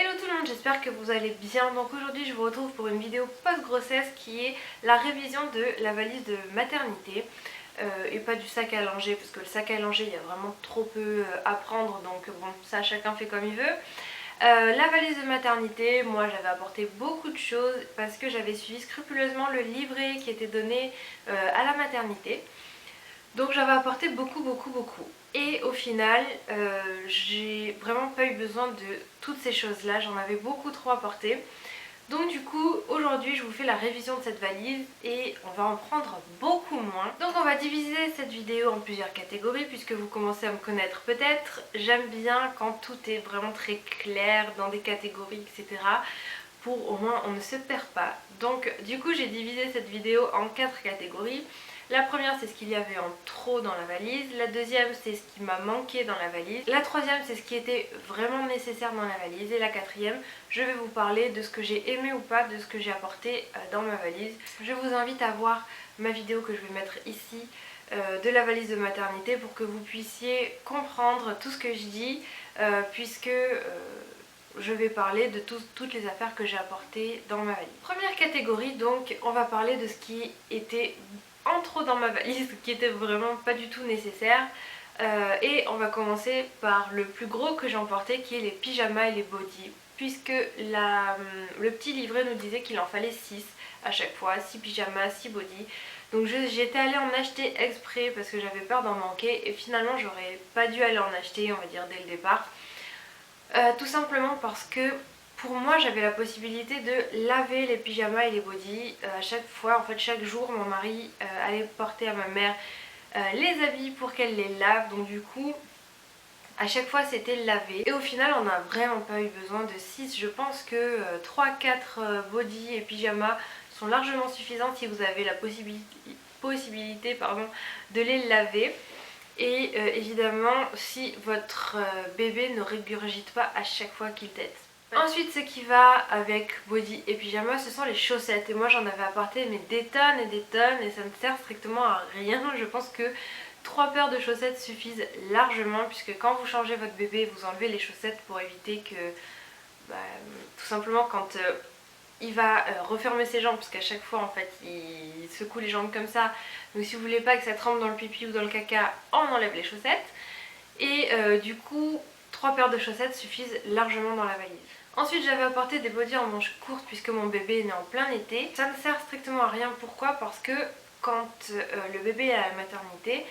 Hello tout le monde, j'espère que vous allez bien. Donc aujourd'hui je vous retrouve pour une vidéo post-grossesse qui est la révision de la valise de maternité et pas du sac à langer, parce que le sac à langer il y a vraiment trop peu à prendre, donc bon, ça chacun fait comme il veut. La valise de maternité, moi j'avais apporté beaucoup de choses parce que j'avais suivi scrupuleusement le livret qui était donné à la maternité. Donc j'avais apporté beaucoup. Et au final, j'ai vraiment pas eu besoin de toutes ces choses là, j'en avais beaucoup trop apporté. Donc du coup, aujourd'hui je vous fais la révision de cette valise et on va en prendre beaucoup moins. Donc on va diviser cette vidéo en plusieurs catégories puisque vous commencez à me connaître peut-être. J'aime bien quand tout est vraiment très clair dans des catégories, etc. Pour au moins on ne se perd pas. Donc du coup j'ai divisé cette vidéo en 4 catégories. La première c'est ce qu'il y avait en trop dans la valise, la deuxième c'est ce qui m'a manqué dans la valise, la troisième c'est ce qui était vraiment nécessaire dans la valise et la quatrième je vais vous parler de ce que j'ai aimé ou pas de ce que j'ai apporté dans ma valise. Je vous invite à voir ma vidéo que je vais mettre ici de la valise de maternité pour que vous puissiez comprendre tout ce que je dis puisque je vais parler de toutes les affaires que j'ai apportées dans ma valise. Première catégorie, donc on va parler de ce qui était en trop dans ma valise, qui était vraiment pas du tout nécessaire. Et on va commencer par le plus gros que j'ai emporté, qui est les pyjamas et les bodys, puisque le petit livret nous disait qu'il en fallait 6 à chaque fois, 6 pyjamas, 6 bodys. Donc j'étais allée en acheter exprès parce que j'avais peur d'en manquer et finalement j'aurais pas dû aller en acheter, on va dire, dès le départ. Tout simplement parce que pour moi j'avais la possibilité de laver les pyjamas et les bodys à chaque fois. En fait chaque jour mon mari allait porter à ma mère les habits pour qu'elle les lave, donc du coup à chaque fois c'était lavé et au final on n'a vraiment pas eu besoin de 6. Je pense que 3-4 bodys et pyjamas sont largement suffisants si vous avez la possibilité de les laver. Et évidemment si votre bébé ne régurgite pas à chaque fois qu'il tète. Ensuite ce qui va avec body et pyjama ce sont les chaussettes. Et moi j'en avais apporté mais des tonnes et des tonnes et ça ne sert strictement à rien. Je pense que 3 paires de chaussettes suffisent largement puisque quand vous changez votre bébé vous enlevez les chaussettes pour éviter que tout simplement quand il va refermer ses jambes parce qu'à chaque fois en fait il secoue les jambes comme ça, donc si vous voulez pas que ça trempe dans le pipi ou dans le caca, on enlève les chaussettes et du coup 3 paires de chaussettes suffisent largement dans la valise. Ensuite j'avais apporté des bodys en manches courtes puisque mon bébé est né en plein été. Ça ne sert strictement à rien, pourquoi? Parce que quand le bébé est à la maternité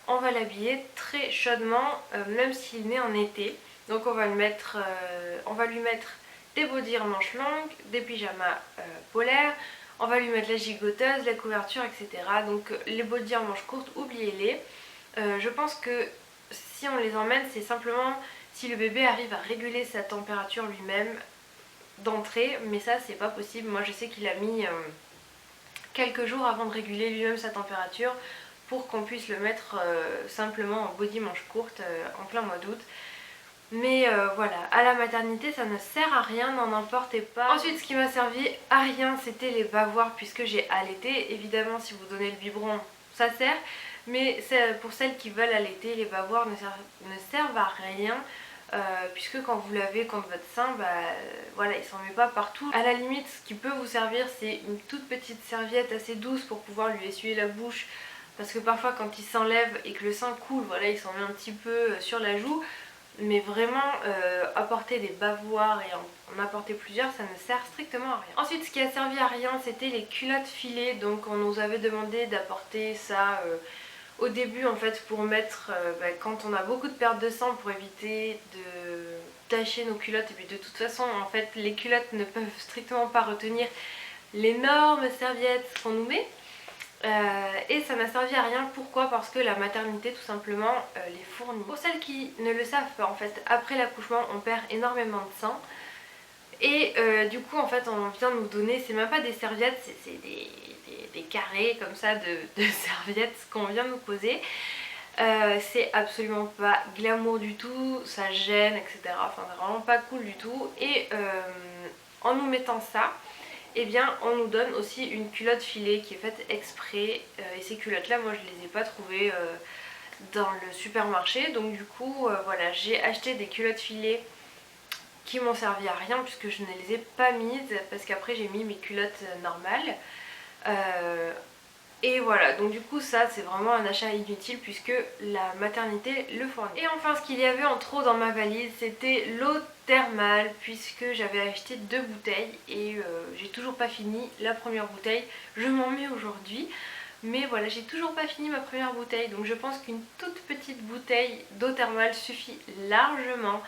on va l'habiller très chaudement même s'il naît en été, donc on va lui mettre des bodys en manches longues, des pyjamas polaires, on va lui mettre la gigoteuse, la couverture, etc. Donc les bodys en manches courtes, oubliez-les. Je pense que si on les emmène, c'est simplement si le bébé arrive à réguler sa température lui-même d'entrée, mais ça c'est pas possible. Moi je sais qu'il a mis quelques jours avant de réguler lui-même sa température pour qu'on puisse le mettre simplement en body manches courtes en plein mois d'août. Mais voilà, à la maternité ça ne sert à rien, n'en importez pas. Ensuite ce qui m'a servi à rien c'était les bavoirs puisque j'ai allaité. Évidemment si vous donnez le biberon ça sert, mais pour celles qui veulent allaiter les bavoirs ne servent à rien. Puisque quand vous lavez contre votre sein, voilà, il s'en met pas partout. À la limite ce qui peut vous servir c'est une toute petite serviette assez douce pour pouvoir lui essuyer la bouche. Parce que parfois quand il s'enlève et que le sein coule, voilà, il s'en met un petit peu sur la joue. Mais vraiment apporter des bavoirs et en apporter plusieurs ça ne sert strictement à rien. Ensuite ce qui a servi à rien c'était les culottes filées. Donc on nous avait demandé d'apporter ça au début en fait pour mettre quand on a beaucoup de perte de sang pour éviter de tacher nos culottes. Et puis de toute façon en fait les culottes ne peuvent strictement pas retenir l'énorme serviette qu'on nous met. Et ça n'a servi à rien, pourquoi? Parce que la maternité tout simplement les fournit. Pour celles qui ne le savent pas en fait, après l'accouchement on perd énormément de sang et du coup en fait on vient nous donner, c'est même pas des serviettes, c'est des carrés comme ça de serviettes qu'on vient nous poser. C'est absolument pas glamour du tout, ça gêne, etc. Enfin c'est vraiment pas cool du tout. Et en nous mettant ça, eh bien on nous donne aussi une culotte filée qui est faite exprès et ces culottes là moi je les ai pas trouvées dans le supermarché, donc du coup voilà, j'ai acheté des culottes filées qui m'ont servi à rien puisque je ne les ai pas mises parce qu'après j'ai mis mes culottes normales. Et voilà, donc du coup ça c'est vraiment un achat inutile puisque la maternité le fournit. Et enfin ce qu'il y avait en trop dans ma valise c'était l'eau thermale puisque j'avais acheté 2 bouteilles et j'ai toujours pas fini la première bouteille. Je m'en mets aujourd'hui. Mais voilà, j'ai toujours pas fini ma première bouteille, donc je pense qu'une toute petite bouteille d'eau thermale suffit largement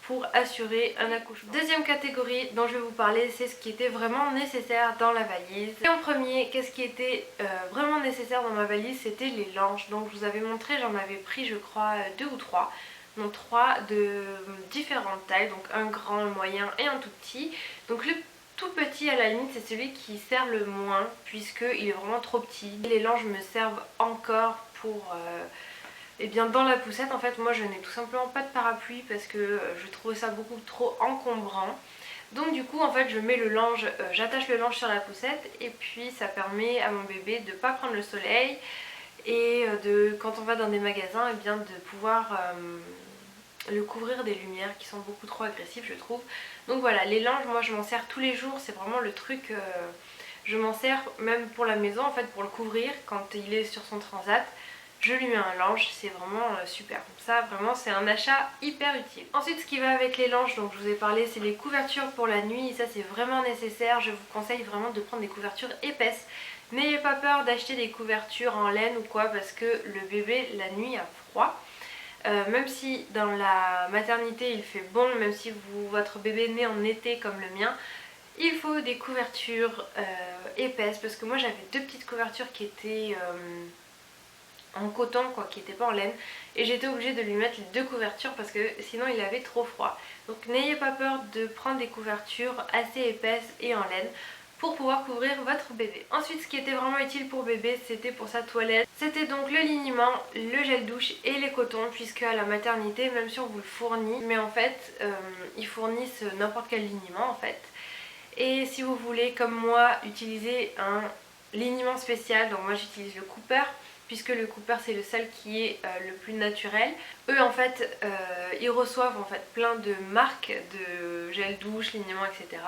pour assurer un accouchement. Deuxième catégorie dont je vais vous parler, c'est ce qui était vraiment nécessaire dans la valise. Et en premier, qu'est-ce qui était vraiment nécessaire dans ma valise? C'était les langes. Donc je vous avais montré, j'en avais pris je crois 2 ou 3. Donc 3 de différentes tailles, donc un grand, un moyen et un tout petit. Donc le tout petit à la limite c'est celui qui sert le moins puisqu'il est vraiment trop petit. Les langes me servent encore pour... et bien dans la poussette en fait moi je n'ai tout simplement pas de parapluie parce que je trouvais ça beaucoup trop encombrant. Donc du coup en fait je mets le linge, j'attache le linge sur la poussette et puis ça permet à mon bébé de ne pas prendre le soleil et quand on va dans des magasins et bien de pouvoir le couvrir des lumières qui sont beaucoup trop agressives je trouve. Donc voilà, les linges moi je m'en sers tous les jours, c'est vraiment le truc, je m'en sers même pour la maison en fait pour le couvrir quand il est sur son transat. Je lui mets un linge, c'est vraiment super. Ça vraiment c'est un achat hyper utile. Ensuite ce qui va avec les langes, donc je vous ai parlé, c'est les couvertures pour la nuit. Et ça c'est vraiment nécessaire, je vous conseille vraiment de prendre des couvertures épaisses. N'ayez pas peur d'acheter des couvertures en laine ou quoi parce que le bébé la nuit a froid. Même si dans la maternité il fait bon, même si votre bébé naît en été comme le mien, il faut des couvertures épaisses parce que moi j'avais 2 petites couvertures qui étaient en coton quoi, qui n'étaient pas en laine et j'étais obligée de lui mettre les 2 couvertures parce que sinon il avait trop froid. Donc n'ayez pas peur de prendre des couvertures assez épaisses et en laine pour pouvoir couvrir votre bébé. Ensuite ce qui était vraiment utile pour bébé c'était pour sa toilette. C'était donc le liniment, le gel douche et les cotons puisque à la maternité même si on vous le fournit, mais en fait ils fournissent n'importe quel liniment en fait. Et si vous voulez comme moi utiliser un liniment spécial, donc moi j'utilise le Cooper puisque le Cooper c'est le seul qui est le plus naturel. Eux en fait ils reçoivent en fait plein de marques de gel douche, liniment etc.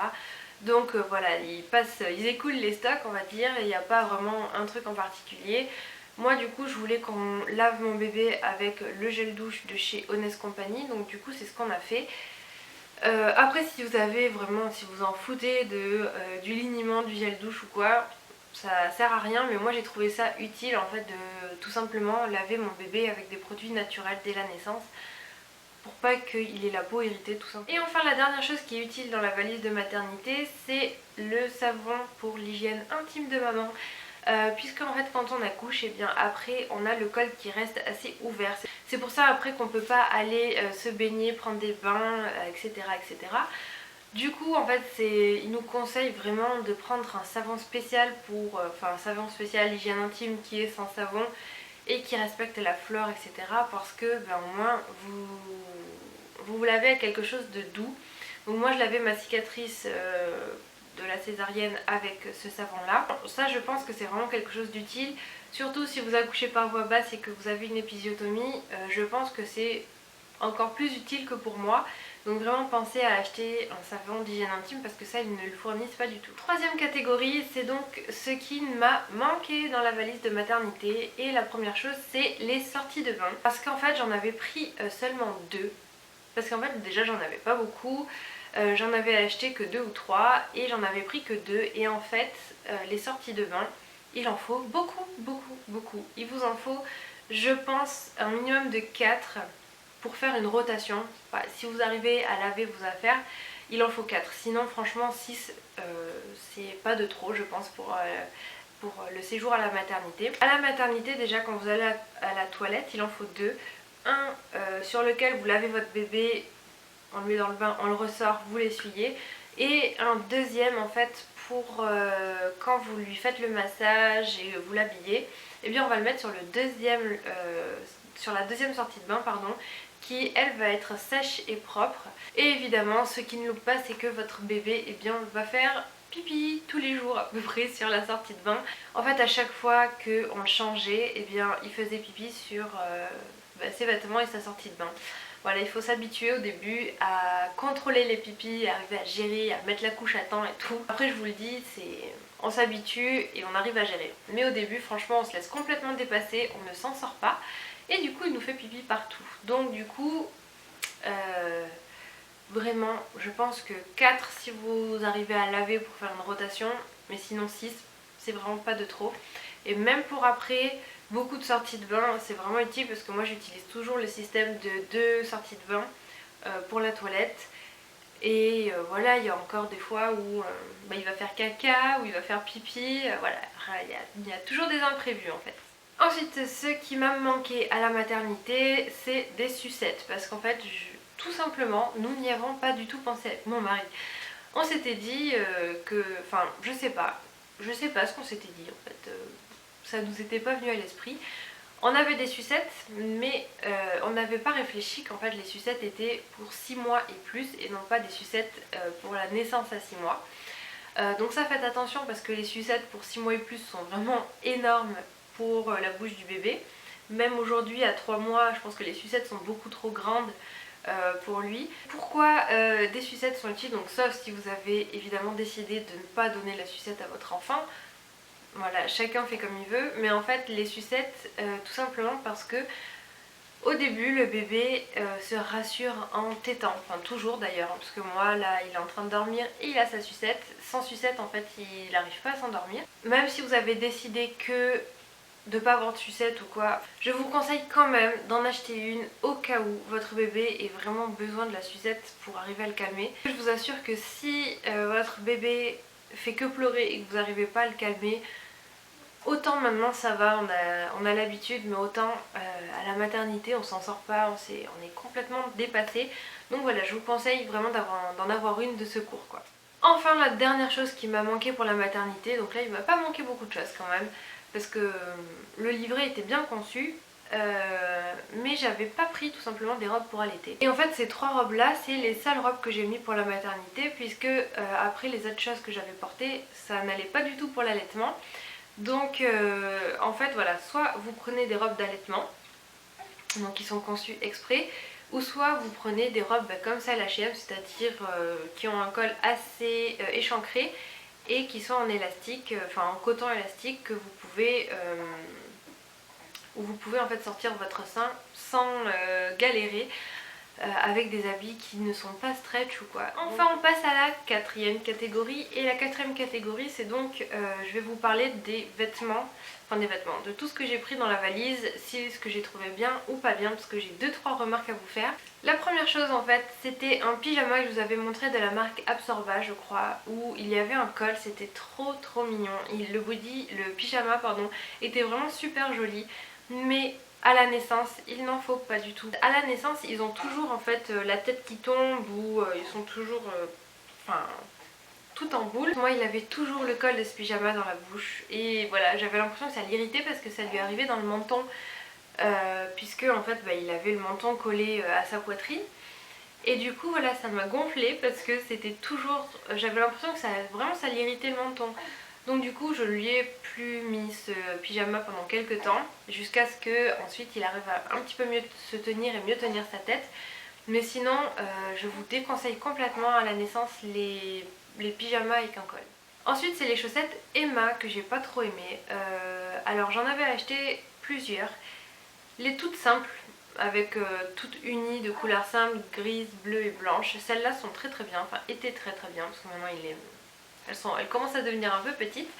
Donc voilà, ils écoulent les stocks on va dire et il n'y a pas vraiment un truc en particulier. Moi du coup je voulais qu'on lave mon bébé avec le gel douche de chez Honest Company, donc du coup c'est ce qu'on a fait. Après si vous avez vraiment, si vous en foutez du liniment, du gel douche ou quoi, ça sert à rien, mais moi j'ai trouvé ça utile en fait de tout simplement laver mon bébé avec des produits naturels dès la naissance pour pas qu'il ait la peau irritée tout simplement. Et enfin la dernière chose qui est utile dans la valise de maternité c'est le savon pour l'hygiène intime de maman. Puisque en fait quand on accouche et bien après on a le col qui reste assez ouvert. C'est pour ça après qu'on peut pas aller se baigner, prendre des bains etc. etc. Du coup en fait il nous conseille vraiment de prendre un savon spécial pour, un savon spécial hygiène intime qui est sans savon et qui respecte la flore etc. parce que au moins vous lavez avec quelque chose de doux. Donc moi je lavais ma cicatrice de la césarienne avec ce savon là. Ça je pense que c'est vraiment quelque chose d'utile, surtout si vous accouchez par voie basse et que vous avez une épisiotomie, je pense que c'est encore plus utile que pour moi. Donc vraiment pensez à acheter un savon d'hygiène intime parce que ça ils ne le fournissent pas du tout. Troisième catégorie, c'est donc ce qui m'a manqué dans la valise de maternité et la première chose c'est les sorties de bain. Parce qu'en fait j'en avais pris seulement 2 parce qu'en fait déjà j'en avais pas beaucoup. J'en avais acheté que 2 ou 3 et j'en avais pris que 2 et en fait les sorties de bain il en faut beaucoup beaucoup beaucoup. Il vous en faut je pense un minimum de 4 pour faire une rotation. Enfin, si vous arrivez à laver vos affaires il en faut 4, sinon franchement 6 c'est pas de trop je pense pour le séjour à la maternité. À la maternité déjà quand vous allez à la toilette il en faut 2. Un sur lequel vous lavez votre bébé, on le met dans le bain, on le ressort, vous l'essuyez. Et un deuxième en fait pour quand vous lui faites le massage et vous l'habillez, et bien on va le mettre sur sur la deuxième sortie de bain pardon, qui elle va être sèche et propre. Et évidemment ce qui ne loupe pas c'est que votre bébé va faire pipi tous les jours à peu près sur la sortie de bain. En fait à chaque fois qu'on le changeait, il faisait pipi sur ses vêtements et sa sortie de bain. Voilà, il faut s'habituer au début à contrôler les pipis, à arriver à gérer, à mettre la couche à temps et tout. Après je vous le dis, on s'habitue et on arrive à gérer. Mais au début franchement on se laisse complètement dépasser, on ne s'en sort pas. Et du coup il nous fait pipi partout. Donc du coup, vraiment je pense que 4 si vous arrivez à laver pour faire une rotation. Mais sinon 6, c'est vraiment pas de trop. Et même pour après, beaucoup de sorties de bain, c'est vraiment utile parce que moi j'utilise toujours le système de 2 sorties de bain pour la toilette. Et voilà, il y a encore des fois où il va faire caca, où il va faire pipi, voilà, il y a toujours des imprévus en fait. Ensuite, ce qui m'a manqué à la maternité, c'est des sucettes. Parce qu'en fait, tout simplement, nous n'y avons pas du tout pensé avec mon mari. On s'était dit que, enfin, je sais pas ce qu'on s'était dit en fait, ça nous était pas venu à l'esprit. On avait des sucettes, mais on n'avait pas réfléchi qu'en fait les sucettes étaient pour 6 mois et plus et non pas des sucettes pour la naissance à 6 mois. Donc ça, faites attention parce que les sucettes pour 6 mois et plus sont vraiment énormes pour la bouche du bébé. Même aujourd'hui à 3 mois, je pense que les sucettes sont beaucoup trop grandes pour lui. Pourquoi des sucettes sont utiles? Donc sauf si vous avez évidemment décidé de ne pas donner la sucette à votre enfant. Voilà, chacun fait comme il veut, mais en fait les sucettes, tout simplement parce que au début le bébé se rassure en tétant, enfin toujours d'ailleurs, parce que moi là il est en train de dormir et il a sa sucette. Sans sucette en fait il n'arrive pas à s'endormir. Même si vous avez décidé que de pas avoir de sucette ou quoi, je vous conseille quand même d'en acheter une au cas où votre bébé ait vraiment besoin de la sucette pour arriver à le calmer. Je vous assure que si votre bébé fait que pleurer et que vous n'arrivez pas à le calmer, autant maintenant ça va, on a l'habitude, mais autant à la maternité on s'en sort pas, on est complètement dépassé. Donc voilà, je vous conseille vraiment d'en avoir une de secours quoi. Enfin, la dernière chose qui m'a manqué pour la maternité, donc là il m'a pas manqué beaucoup de choses quand même, parce que le livret était bien conçu, mais j'avais pas pris tout simplement des robes pour allaiter. Et en fait ces 3 robes là, c'est les seules robes que j'ai mis pour la maternité, puisque après les autres choses que j'avais portées, ça n'allait pas du tout pour l'allaitement. Donc en fait voilà, soit vous prenez des robes d'allaitement, donc qui sont conçues exprès, ou soit vous prenez des robes comme ça à l'H&M, c'est-à-dire qui ont un col assez échancré et qui sont en élastique, enfin en coton élastique, que vous pouvez où vous pouvez en fait sortir votre sein sans galérer avec des habits qui ne sont pas stretch ou quoi. Enfin on passe à la 4e catégorie, et la 4e catégorie c'est donc je vais vous parler des vêtements, enfin des vêtements, de tout ce que j'ai pris dans la valise, si ce que j'ai trouvé bien ou pas bien, parce que j'ai 2-3 remarques à vous faire. La première chose en fait, c'était un pyjama que je vous avais montré de la marque Absorba je crois, où il y avait un col, c'était trop mignon. Le pyjama pardon, était vraiment super joli, mais à la naissance il n'en faut pas du tout. À la naissance ils ont toujours en fait la tête qui tombe, ou ils sont toujours enfin tout en boule. Moi il avait toujours le col de ce pyjama dans la bouche, et voilà, j'avais l'impression que ça l'irritait parce que ça lui arrivait dans le menton, puisque en fait il avait le menton collé à sa poitrine. Et du coup voilà, ça m'a gonflé parce que c'était toujours, j'avais l'impression que ça l'irritait le menton. Donc du coup je lui ai plus mis ce pyjama pendant quelques temps, jusqu'à ce que ensuite il arrive à un petit peu mieux se tenir et mieux tenir sa tête. Mais sinon je vous déconseille complètement à la naissance les pyjamas avec un col. Ensuite c'est les chaussettes Emma que j'ai pas trop aimé. Alors j'en avais acheté plusieurs, les toutes simples, avec toutes unies de couleurs simples, grises, bleues et blanches. Celles-là sont très bien, enfin étaient très bien, parce que maintenant elles commencent à devenir un peu petites.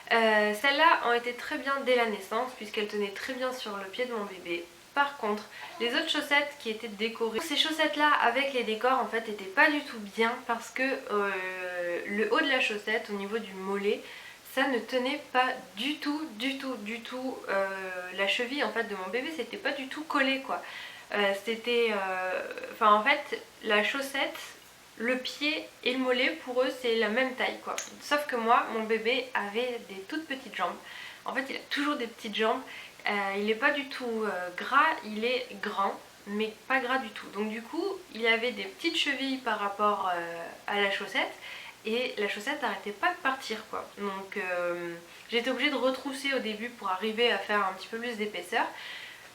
Celles-là ont été très bien dès la naissance, puisqu'elles tenaient très bien sur le pied de mon bébé. Par contre, les autres chaussettes qui étaient décorées, ces chaussettes là avec les décors en fait étaient pas du tout bien, parce que le haut de la chaussette au niveau du mollet, ça ne tenait pas du tout la cheville en fait de mon bébé, c'était pas du tout collé quoi. Enfin en fait la chaussette, le pied et le mollet pour eux c'est la même taille quoi. Sauf que moi mon bébé avait des toutes petites jambes. En fait il a toujours des petites jambes. Il n'est pas du tout gras, il est grand mais pas gras du tout. Donc du coup il avait des petites chevilles par rapport à la chaussette, et la chaussette n'arrêtait pas de partir quoi. Donc j'étais obligée de retrousser au début pour arriver à faire un petit peu plus d'épaisseur.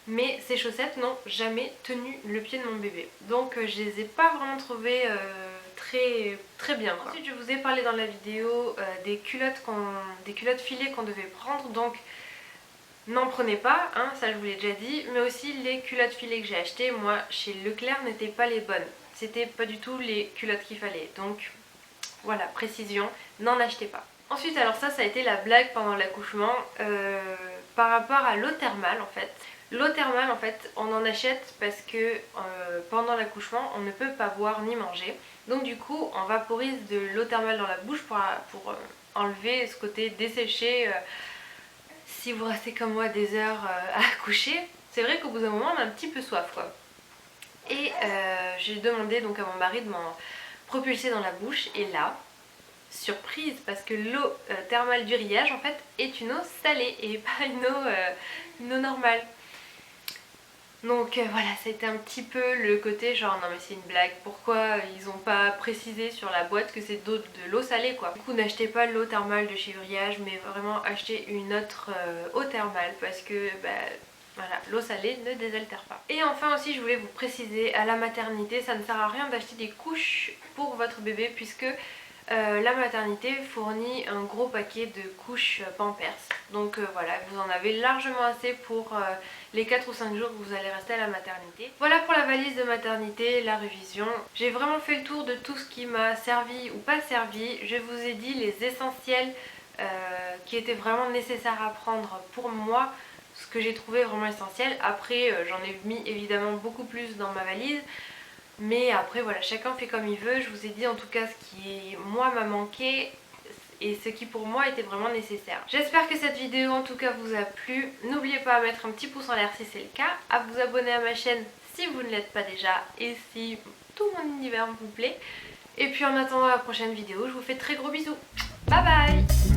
mais ces chaussettes n'ont jamais tenu le pied de mon bébé. Donc je les ai pas vraiment trouvées très bien quoi. Ensuite je vous ai parlé dans la vidéo des culottes filets qu'on devait prendre, donc n'en prenez pas, hein, ça je vous l'ai déjà dit, mais aussi les culottes filets que j'ai achetées, moi chez Leclerc, n'étaient pas les bonnes. C'était pas du tout les culottes qu'il fallait, donc voilà, précision, n'en achetez pas. Ensuite, alors ça a été la blague pendant l'accouchement, par rapport à l'eau thermale en fait. L'eau thermale en fait, on en achète parce que pendant l'accouchement, on ne peut pas boire ni manger. Donc du coup, on vaporise de l'eau thermale dans la bouche pour enlever ce côté desséché. Si vous restez comme moi des heures à accoucher, c'est vrai qu'au bout d'un moment, on a un petit peu soif quoi. Et j'ai demandé donc à mon mari de m'en propulser dans la bouche, et là, surprise, parce que l'eau thermale du Riage en fait est une eau salée et pas une eau normale. Donc voilà, c'était un petit peu le côté genre non mais c'est une blague, pourquoi ils ont pas précisé sur la boîte que c'est de l'eau salée quoi. Du coup n'achetez pas l'eau thermale de chez Riage, mais vraiment achetez une autre eau thermale, parce que voilà, l'eau salée ne désaltère pas. Et enfin aussi je voulais vous préciser, à la maternité ça ne sert à rien d'acheter des couches pour votre bébé, puisque la maternité fournit un gros paquet de couches Pampers. Donc voilà, vous en avez largement assez pour les 4 ou 5 jours que vous allez rester à la maternité. Voilà pour la valise de maternité, la révision. J'ai vraiment fait le tour de tout ce qui m'a servi ou pas servi. Je vous ai dit les essentiels qui étaient vraiment nécessaires à prendre pour moi, ce que j'ai trouvé vraiment essentiel. Après j'en ai mis évidemment beaucoup plus dans ma valise. Mais après voilà, chacun fait comme il veut. Je vous ai dit en tout cas ce qui moi m'a manqué et ce qui pour moi était vraiment nécessaire. J'espère que cette vidéo en tout cas vous a plu. N'oubliez pas de mettre un petit pouce en l'air si c'est le cas, à vous abonner à ma chaîne si vous ne l'êtes pas déjà et si tout mon univers vous plaît. Et puis en attendant la prochaine vidéo, je vous fais de très gros bisous. Bye bye.